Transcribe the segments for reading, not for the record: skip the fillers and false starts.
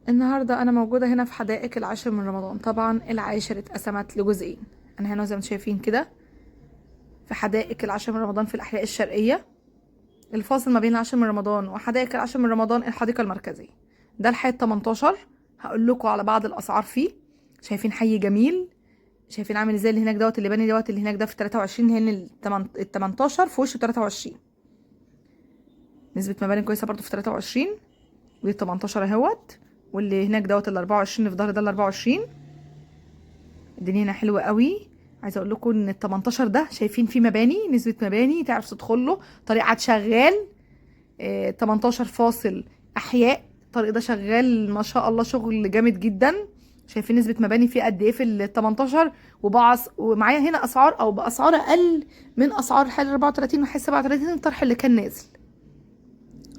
النهارده انا موجوده هنا في حدائق العاشر من رمضان. طبعا العاشر اتقسمت لجزئين. انا هنا زي ما انتم شايفين كده في حدائق العاشر من رمضان في الاحياء الشرقيه. الفاصل ما بين العاشر من رمضان وحدائق العاشر من رمضان الحديقه المركزيه. ده الحي 18. هقول لكم على بعض الاسعار فيه. شايفين حي جميل؟ شايفين عامل ازاي؟ اللي هناك دوت اللي باني دوت اللي هناك ده في 23. هنا ال 18 في وشه 23. نسبه مباني كويسه برضو في 23. ودي 18 اهوت. واللي هناك دوت ال 24 اللي في ظهر ده ال 24. الدنيا هنا حلوه قوي. عايزه اقول لكم ان ال 18 ده شايفين فيه مباني، نسبه مباني تعرف تدخل له. طريق عاد شغال. 18 فاصل احياء. الطريق ده شغال ما شاء الله، شغل جامد جدا. شايفين نسبه مباني فيه قد ايه في ال 18. ومعايا هنا اسعار او باسعار اقل من اسعار الحي 34 وحي 37 الطرح اللي كان نازل.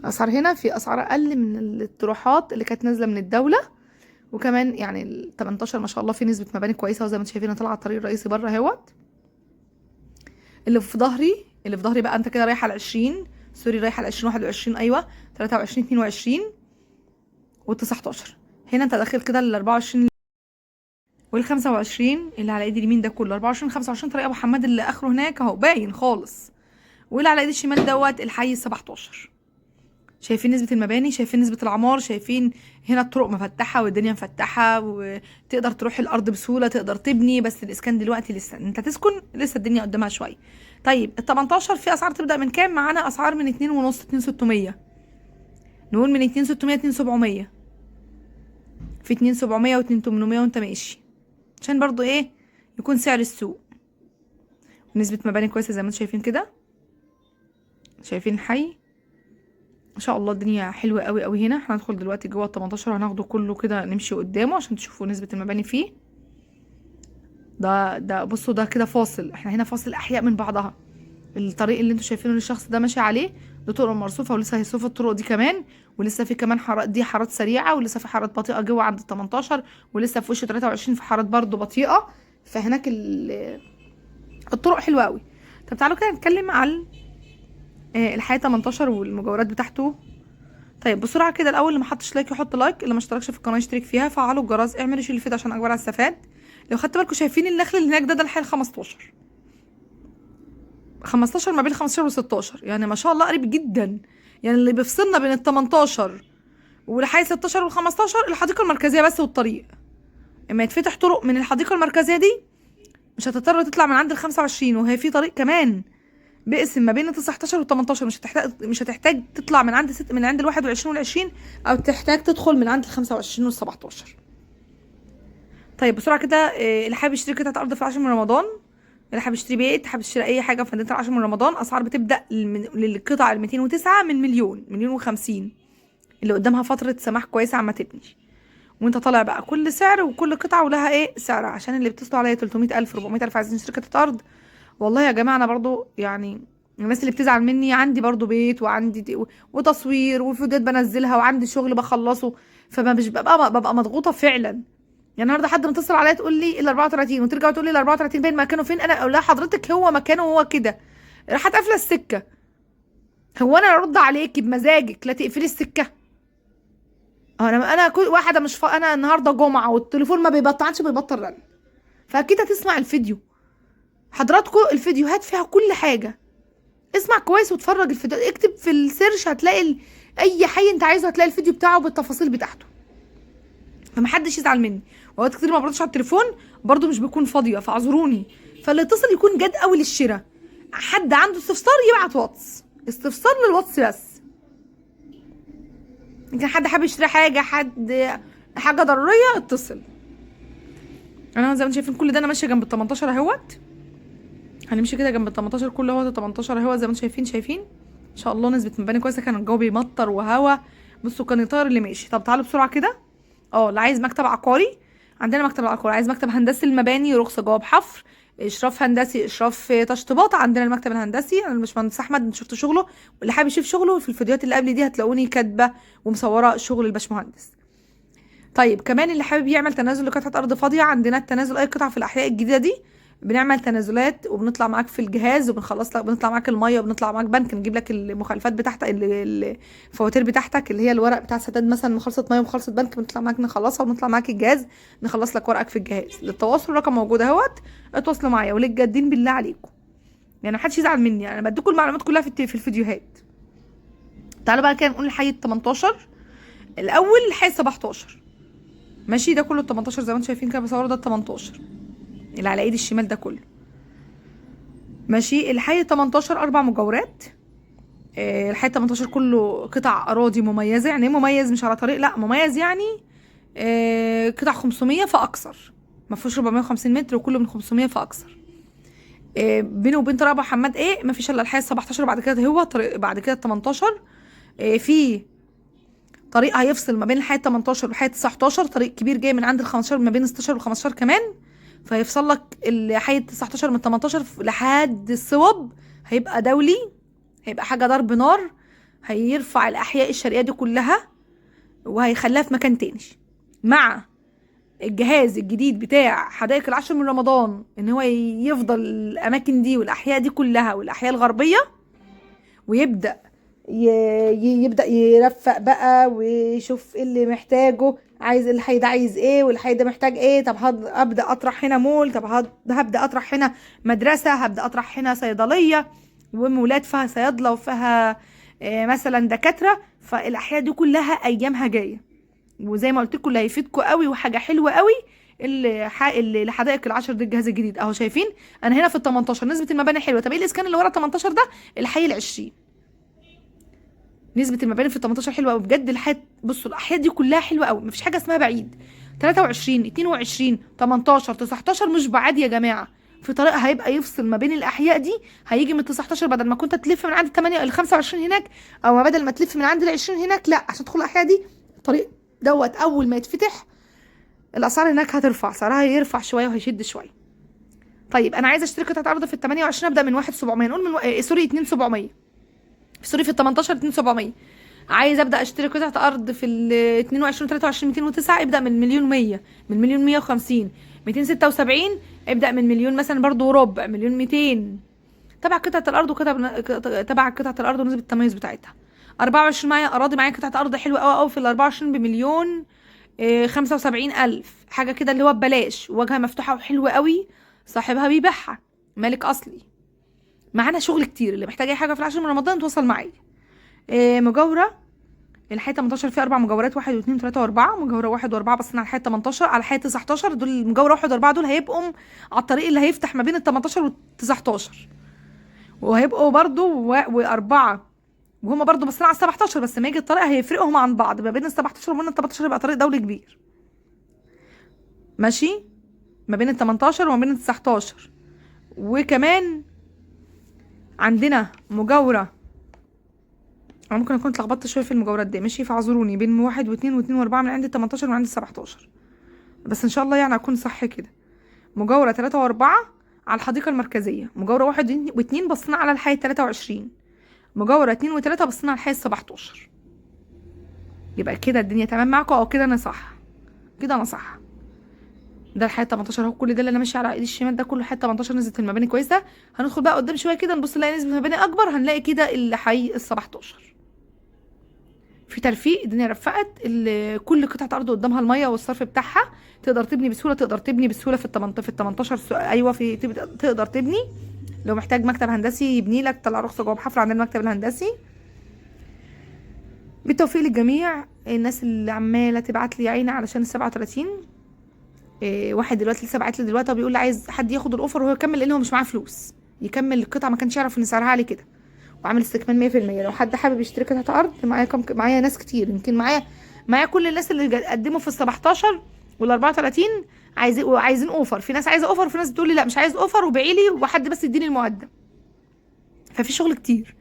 اسعار هنا في اسعار اقل من الطروحات اللي كانت نازله من الدوله. وكمان يعني ال 18 ما شاء الله في نسبه مباني كويسه، وزي ما انتم شايفين طالعه الطريق الرئيسي بره اهوت. اللي في ظهري بقى انت كده رايحه على 20. سوري، رايحه على 20 21. ايوه 23 22 و19. هنا انت داخل كده ال 24 وال 25 اللي على ايدي اليمين ده كله 24 25 طريق ابو حماد اللي اخره هناك اهو باين خالص. واللي على ايدي الشمال دوت الحي 17. شايفين نسبة المباني، شايفين نسبة العمار، شايفين هنا الطرق مفتحة والدنيا مفتحة وتقدر تروح الأرض بسهولة، تقدر تبني. بس الإسكان دلوقتي لسه أنت تسكن لسه الدنيا قدامها شوية. طيب ال 18 في أسعار تبدأ من كام؟ معانا أسعار من 2 ونص 2 600. نقول من 2 600 2 700. في 2 700 و 2 800 وأنت ماشي، عشان برضو إيه يكون سعر السوق. نسبة مباني كويسة زي ما انتم شايفين كده. شايفين حي ما شاء الله الدنيا حلوه قوي قوي. هنا احنا هندخل دلوقتي جوه ال 18 هناخده كله كده نمشي قدامه عشان تشوفوا نسبه المباني فيه. ده بصوا ده كده فاصل، احنا هنا فاصل احياء من بعضها. الطريق اللي انتوا شايفينه اللي الشخص ده ماشي عليه ده طرق مرصوفه، ولسه هيصوف الطرق دي كمان. ولسه في كمان حارات، دي حارات سريعه، ولسه في حارات بطيئه جوه عند ال 18. ولسه في وش 23 في حارات برضو بطيئه. فهناك الطرق حلوه قوي. طب تعالوا كده نتكلم على الحي 18 والمجاورات بتاعته. طيب بسرعه كده، الاول اللي ما حطش لايك يحط لايك، اللي ما اشتركش في القناه يشترك فيها، فعلوا الجرس، اعملوا شيل الفيديو عشان اكبر على استفاد. لو خدت بالكم شايفين النخل اللي هناك ده الحي ال 15. 15 ما بين 15 و 16 يعني ما شاء الله قريب جدا. يعني اللي بيفصلنا بين ال 18 والحي 16 وال 15 الحديقه المركزيه بس والطريق. اما يتفتح طرق من الحديقه المركزيه دي مش هتضطر تطلع من عند ال 25. وهي في طريق كمان بقسم ما بين ال 19 وال 18. مش هتحتاج تطلع من عند من عند ال 21 وال 20، او تحتاج تدخل من عند ال 25 وال 17. طيب بسرعه كده، اللي حابب يشتري قطعه ارض في العاشر من رمضان، اللي حابب يشتري بيت، حابب يشتري اي حاجه في مدينه العاشر من رمضان، اسعار بتبدا للقطع ال 209 من مليون، مليون و50. اللي قدامها فتره سماح كويسه عما تبني. وانت طالع بقى كل سعر وكل قطعه ولها ايه سعرها، عشان اللي بيتصلوا عليا 300,000 400,000 عايزين يشتري قطعه ارض. والله يا جماعه انا برضو يعني الناس اللي بتزعل مني، عندي برضو بيت وعندي وتصوير وفيديوهات بنزلها وعندي شغل بخلصه. فما مش ببقى مضغوطه فعلا. يعني النهارده حد متصل عليا تقول لي ال 34 وترجع تقول لي ال 34 باين مكانه فين. انا اقول لها حضرتك هو مكانه هو كده، راحت قافله السكه. هو انا ارد عليكي بمزاجك لا تقفلي السكه؟ انا كل واحده مش انا النهارده جمعه والتليفون ما بيبطلش بيبطل رن، فاكيد هتسمع الفيديو. حضراتكم الفيديوهات فيها كل حاجه. اسمع كويس واتفرج الفيديو، اكتب في السيرش هتلاقي اي حي انت عايزه هتلاقي الفيديو بتاعه بالتفاصيل بتاعته. فمحدش يزعل مني. وقت كتير ما بردش على التليفون برضو مش بكون فاضيه، فاعذروني. فاللي يتصل يكون جد قوي للشراء. حد عنده استفسار يبعت واتس، استفسار للواتس بس. يمكن حد حابب يشتري حاجه ضروريه اتصل. انا زي ما انتم شايفين كل ده انا ماشيه جنب ال 18 اهوت. هنمشي كده جنب ال 18 كل اهوت. ال 18 اهوت زي ما انتم شايفين ان شاء الله نسبه مباني كويسه. كان الجو بيمطر وهوا، بصوا كان يطير اللي ماشي. طب تعالوا بسرعه كده. اللي عايز مكتب عقاري عندنا مكتب عقاري، عايز مكتب هندسي المباني، رخصه جواب حفر، اشراف هندسي، اشراف تشطيبات، عندنا المكتب الهندسي. انا الباشمهندس احمد شفت شغله، واللي حابب يشوف شغله في الفيديوهات اللي قبل دي هتلاقوني كاتبه ومصوره شغل الباشمهندس. طيب كمان اللي حابب يعمل تنازل لقطعه ارض فاضيه، عندنا التنازل اي قطعه في الاحياء الجديده دي بنعمل تنازلات وبنطلع معاك في الجهاز وبنخلص لك، بنطلع معاك الميه وبنطلع معاك بنك، نجيب لك المخالفات بتاعتك الفواتير بتاعتك اللي هي الورق بتاع سداد مثلا مخالصه ميه ومخالصه بنك، بنطلع معاك نخلصها ونطلع معاك الجهاز نخلص لك ورقك في الجهاز. للتواصل الرقم موجود اهوت، اتواصلوا معايا وللجادين بالله عليكم، يعني محدش يزعل مني، انا بديكم المعلومات كلها في الفيديوهات. تعالوا بقى كده نقول الحي ال 18 الاول، الحي ال 17 ماشي، ده كله ال 18 زي ما انتم شايفين كده بصور، ده ال 18 اللي على ايدي الشمال ده كله ماشي. الحي 18 4 مجاورات. الحي 18 كله قطع اراضي مميزه. يعني ايه مميز؟ مش على طريق، لا مميز يعني قطع 500 فاكثر، ما فيهوش 450 متر وكله من 500 فاكثر. بينه وبين طريق ابو حماد ايه، ما فيش الا الحي 17 بعد كده هو طريق، بعد كده 18 في طريق هيفصل ما بين الحي 18 والحي 19، طريق كبير جاي من عند ال 15 ما بين 16 وال 15 كمان، فيفصل لك الحي 19 من 18 لحد الصوب، هيبقى دولي، هيبقى حاجه ضرب نار، هيرفع الاحياء الشرقيه دي كلها وهيخليها في مكان تاني، مع الجهاز الجديد بتاع حدائق العشر من رمضان، ان هو يفضل الاماكن دي والاحياء دي كلها والاحياء الغربيه، ويبدا يبدا يرفق بقى ويشوف ايه اللي محتاجه، عايز الحي ده عايز ايه والحي ده محتاج ايه. طب ابدا اطرح هنا مول، طب هبدا اطرح هنا مدرسه، هبدا اطرح هنا صيدليه ومولات فيها صيادله وفيها مثلا دكاتره. فالاحياء دي كلها ايامها جايه، وزي ما قلت لكم اللي هيفيدكم قوي وحاجه حلوه قوي اللي لحدائق العشر دي الجهاز الجديد اهو. شايفين انا هنا في ال 18 نسبه المباني حلوه. طب ايه الاسكان اللي ورا 18 ده؟ الحي ال 20 نسبه المباني في ال 18 حلوه قوي بجد. بصوا الاحياء دي كلها حلوه قوي، مفيش حاجه اسمها بعيد. 23 22 18 19 مش بعاد يا جماعه، في طريق هيبقى يفصل ما بين الاحياء دي، هيجي من 19 بدل ما كنت تلف من عند 8 ال 25 هناك، او ما بدل ما تلف من عند ال 20 هناك، لا عشان تدخل الاحياء دي الطريق دوت اول ما يتفتح الاسعار هناك هترفع، سعرها هيرفع شويه وهيشد شويه. طيب انا عايزه اشتري قطعه ارض في ال 28 ابدا من 1700، نقول من سوري 2700، سوري في ال 18 2700. عايز ابدا اشتري قطعه ارض في ال 22 23 209 ابدا من مليون 100، من مليون 150. 276 ابدا من مليون مثلا برضو وربع، مليون 200 تبع قطعه الارض تبع قطعه الارض ونسبه التميز بتاعتها. 24 معايا اراضي، معايا قطعه ارض حلوه قوي قوي في ال 24 بمليون 75,000 حاجه كده اللي هو ببلاش، وواجهه مفتوحه وحلوه قوي، صاحبها بيبيعها مالك اصلي. معانا شغل كتير، اللي محتاج اي حاجه في العشر من رمضان تواصل معايا. مجاوره الحي 18 فيه 4 مجاورات، 1 و2 و3 و4. مجاوره 1 و4 بصينا على الحي 18، على الحي 19 دول المجاوره 1 و4 دول هيبقوا على الطريق اللي هيفتح ما بين ال 18 وال 19، وهيبقوا برضو و4 وهما برضو بصينا على ال 17، بس لما يجي الطريق هيفرقهم عن بعض، ما بين ال 17 وما بين ال 18 يبقى طريق دولي كبير ماشي، ما بين ال 18 وما بين ال 19. وكمان عندنا مجاوره، انا ممكن اكون اتلخبطت شويه في المجاورات دي ماشي، فاعذروني، بين 1 و2 و2 و4 من عند ال 18 ومن عند ال 17، بس ان شاء الله يعني اكون صح كده. مجاوره 3 و4 على الحديقه المركزيه، مجاوره 1 و2 بصينا على الحي 23، مجاوره 2 و3 بصينا على الحي 17. يبقى كده الدنيا تمام معاكم، او كده انا صح؟ كده انا صح. ده الحي 18 اهو، كل ده اللي انا ماشيه على ايدي الشمال ده كله حي 18 نسبه المباني كويسه. هندخل بقى قدام شويه كده نبص نلاقي نسبه المباني اكبر، هنلاقي كده الحي ال 17 في ترفيق، الدنيا رفقت، كل قطعه ارض قدامها الميه والصرف بتاعها، تقدر تبني بسهوله، تقدر تبني بسهوله في ال 18 ايوه في تقدر تبني. لو محتاج مكتب هندسي يبني لك، طلع رخصه جواب حفر عندنا المكتب الهندسي. بالتوفيق للجميع. الناس اللي عماله تبعت لي عيني علشان ال 37، واحد دلوقتي لسه باعت لي دلوقتي وبيقول لي عايز حد ياخد الاوفر وهو يكمل لان هو مش معاه فلوس يكمل القطعه، ما كانش يعرف ان سعرها عالي كده، وعامل استكمال 100%. لو حد حابب يشتري قطعه ارض، معايا ناس كتير، يمكن معايا كل الناس اللي قدموا في ال 17 وال 34 عايزين اوفر. في ناس عايزه اوفر وفي ناس بتقول لي لا مش عايز اوفر وبيعي لي وحد بس يديني المقدم. ففي شغل كتير،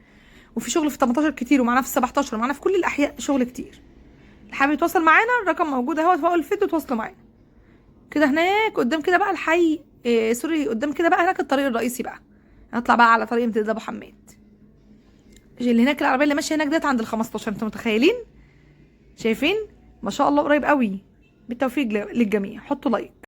وفي شغل في 18 كتير، ومعانا في ال 17 ومعانا في كل الاحياء شغل كتير. اللي حابب يتواصل معانا الرقم موجود اهو فوق الفيديو، تواصلوا معانا. كده هناك قدام كده بقى الحي سوري، قدام كده بقى هناك الطريق الرئيسي بقى، هنطلع بقى على طريق امتداد ابو حماد. اللي هناك العربيه اللي ماشيه هناك ديت عند ال 15، انتوا متخيلين؟ شايفين ما شاء الله قريب قوي. بالتوفيق للجميع، حطوا لايك.